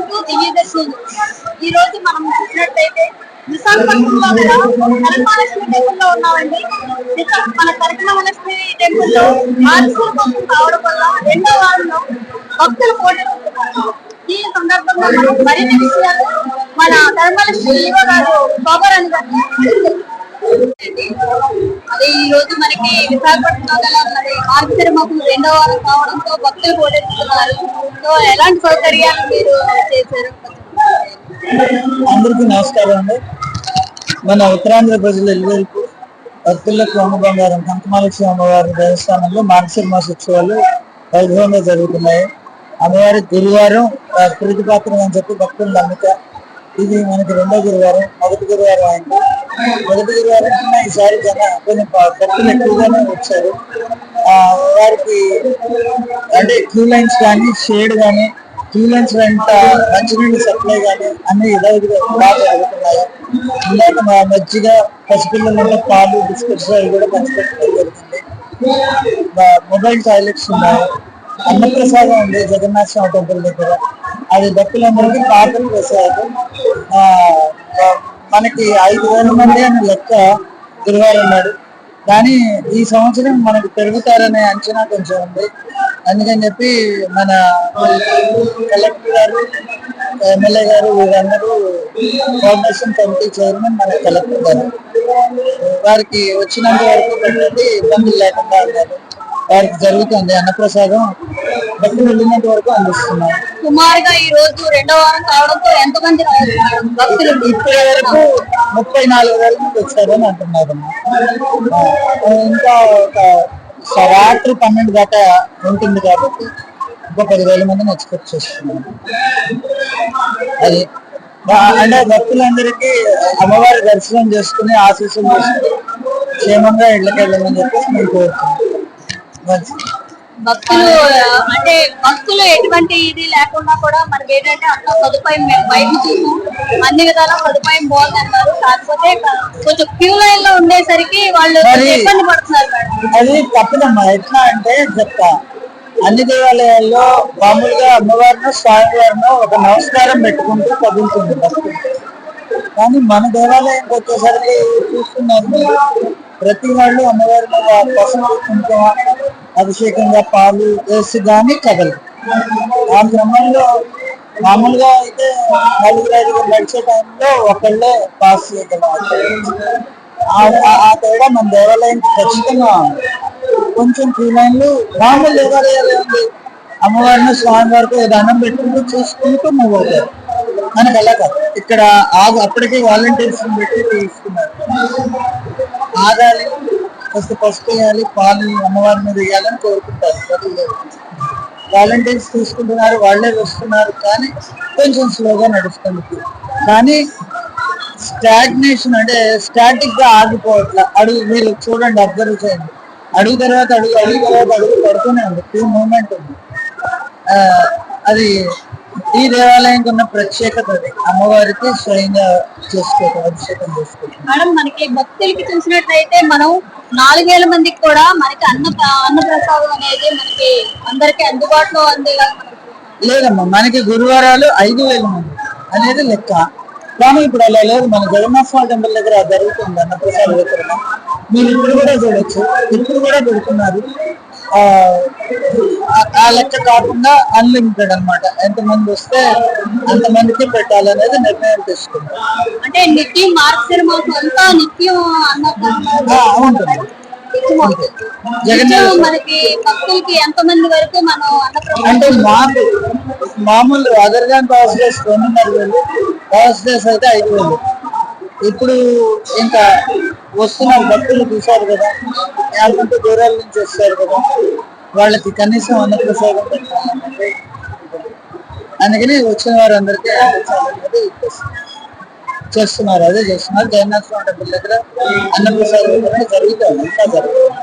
Welcome to Divyadarshini. ఈ రోజు మనం చూసినట్లయితే విశాఖపట్నంలో కనకమహాలక్ష్మి టెంపుల్ లో ఉన్నామండి. మన కనకమహాలక్ష్మి టెంపుల్ లో మార్చుకోవడం కావడం వల్ల రెండో వారంలో భక్తులు పోటెత్తుతున్నారు. ఈ సందర్భంగా మనం మరిన్ని విషయాలు మన కనకమహాలక్ష్మి గారు శోభారాణి గారు అదే ఈ రోజు మనకి విశాఖపట్నంలో గల మరి మార్గశిరమాసం రెండో వారం కావడంతో భక్తులు పోటెత్తుతున్నారు. సో ఎలాంటి సౌకర్యాలు మీరు చేశారు? అందరికీ నమస్కారం అండి. మన ఉత్తరాంధ్ర ప్రజల ఇరువైపు భక్తులకు అమ్మబంగారం కనకమహాలక్ష్మి అమ్మవారి దేవస్థానంలో మార్గశిర మాసోత్సవాలు వైభవంగా జరుగుతున్నాయి. అమ్మవారి గురువారం ప్రీతిపాత్రం అని చెప్పి భక్తుల నమ్మిక. ఇది మనకి రెండో గురువారం. మొదటి గురువారం అయింది. మొదటి గురువారం కన్నా ఈసారి కొన్ని భక్తులు ఎక్కువగానే వచ్చారు. వారికి అంటే క్యూ లైన్స్ కానీ షేడ్ కానీ క్యూ లైన్స్ వెంట మంచినీళ్ళు సప్లై కానీ అన్ని ఇలాంటివి బాగా జరుగుతున్నాయి. ఇలాగ మజ్జిగ పసిపిల్లల పాలు బిస్కెట్స్ అవి కూడా పంచిపెట్టడం జరుగుతుంది. మొబైల్ టాయిలెట్స్ ఉన్నాయి. అన్నప్రసాదం ఉంది జగన్నాథ స్వామి టెంపుల్ దగ్గర. అది భక్తులందరికీ పాత్రలు వేశారు. మనకి 5,000 మంది అని లెక్క గురువారం నాడు. కానీ ఈ సంవత్సరం మనకు పెరుగుతారనే అంచనా కొంచెం ఉంది. అందుకని చెప్పి మన కలెక్టర్ గారు, ఎమ్మెల్యే గారు వీరందరూ కోఆర్డినేషన్ కమిటీ చైర్మన్ మన కలెక్టర్ గారు వారికి వచ్చినంత వరకు పెట్టండి, ఇబ్బందులు లేకుండా ఉన్నారు. వారికి జరుగుతుంది అన్నప్రసాదం భక్తులు వెళ్ళినంత వరకు అందిస్తున్నారు. సుమారుగా ఈ రోజు రెండో వారం కావడంతో ఎంతమంది భక్తులు ఇప్పటి వరకు 34,000 మంది వచ్చారని అంటున్నారు. ఇంకా ఒక రాత్రి 12 దాకా ఉంటుంది కాబట్టి ఇంకో 10,000 మందిని ఎక్స్పెక్ట్ చేస్తున్నాం. అది అంటే భక్తులందరికీ అమ్మవారి దర్శనం చేసుకుని ఆశీస్సులు చేసుకుని క్షేమంగా ఇళ్ళకి వెళ్ళమని చెప్పేసి మేము కోరుతున్నాం. భక్తులు అంటే భక్తులు ఎటువంటి ఇది లేకుండా కూడా మనకి ఏంటంటే అన్న సదుపాయం మేము బయట చూసాం, అన్ని విధాల సదుపాయం బాగుంది అన్నారు. కాకపోతే కొంచెం క్యూ లైన్ లో ఉండేసరికి వాళ్ళు ఇబ్బంది పడుతున్నారు. అది తప్పదమ్మా. ఎట్లా అంటే చెప్తా, అన్ని దేవాలయాల్లో మామూలుగా అమ్మవారినో స్వామివారినో ఒక నమస్కారం పెట్టుకుంటూ కదులుతుంది భక్తులు. కానీ మన దేవాలయంకి వచ్చేసరికి చూస్తున్నారు ప్రతి వాళ్ళు అమ్మవారి మీద పసుపు కుంకుమ అభిషేకంగా పాలు వేసి కానీ కదలరు. ఆ క్రమంలో మామూలుగా అయితే 4-5 నడిచే టైంలో ఒకళ్ళే పాస్ చేయగలం. ఆ తేడా మన దేవాలయానికి ఖచ్చితంగా కొంచెం క్యూ లైన్లు మామూలు దేవాలయాలు ఉంది. అమ్మవారిని స్వామివారికి దండం పెట్టుకుంటూ చూసుకుంటూ మూవ్ అవుతారు. మనకు అలా కాదు. ఇక్కడ అప్పటికే వాలంటీర్స్ పెట్టి తీసుకున్నారు. ఆగాలి, ఫస్ట్ పసుపు వేయాలి, పాలు అమ్మవారి మీద వేయాలని కోరుకుంటారు. వాలంటీర్స్ తీసుకుంటున్నారు, వాళ్ళే వస్తున్నారు. కానీ కొంచెం స్లోగా నడుస్తుంది. కానీ స్టాగ్నేషన్ అంటే స్టాటిక్ గా ఆగిపోవట్లా. అడుగు మీరు చూడండి, అబ్జర్వ్ చేయండి. అడుగు తర్వాత అడుగు, అడుగు తర్వాత అడుగు పడుతూనే ఉంది. ఫ్రీ మూమెంట్ ఉంది. అది ఈ దేవాలయానికి ఉన్న ప్రత్యేకత. అది అమ్మవారికి స్వయంగా చేసుకోవటం, అభిషేకం చేసుకోవటం. మేడం, మనకి భక్తులకి చూసినట్లయితే మనం 4,000 మందికి కూడా మనకి అన్నప్రసాదం అనేది మనకి అందరికి అందుబాటులో అందేలా లేదమ్మా. మనకి గురువారాలు 5,000 మంది అనేది లెక్క. కానీ ఇప్పుడు అలా లేదు. మన జగన్నాథ స్వామి టెంపుల్ దగ్గర జరుగుతుంది అన్నప్రసాద వితరణ. మీరు ఇప్పుడు కూడా చూడొచ్చు, ఇప్పుడు కూడా పెడుతున్నారు. ఆ లెక్క కాకుండా అన్లిమిటెడ్ అనమాట. ఎంతమంది వస్తే అంతమందికి పెట్టాలనేది నిర్ణయం తీసుకుంటాం. అంటే నిత్యం మార్గశిర మాసం అంతా నిత్యం ఉంటుంది. మనకి భక్తులకి ఎంతమంది వరకు మనం అంటే మామూలు అదర్ దాన్ థర్స్డేస్ 2,500, థర్స్డేస్ అయితే 5,000. ఇప్పుడు ఇంకా వస్తున్నారు భక్తులు, చూశారు కదా, యాభై దూరాల నుంచి వస్తారు కదా, వాళ్ళకి కనీసం అన్నప్రసాదం పెట్టాలంటే అందుకని వచ్చిన వారందరికీ చేస్తున్నారు. అదే చేస్తున్నారు. జగన్నాథ స్వామి టెంపుల్ దగ్గర అన్నప్రసాదం జరుగుతుంది. ఇంకా జరుగుతుంది.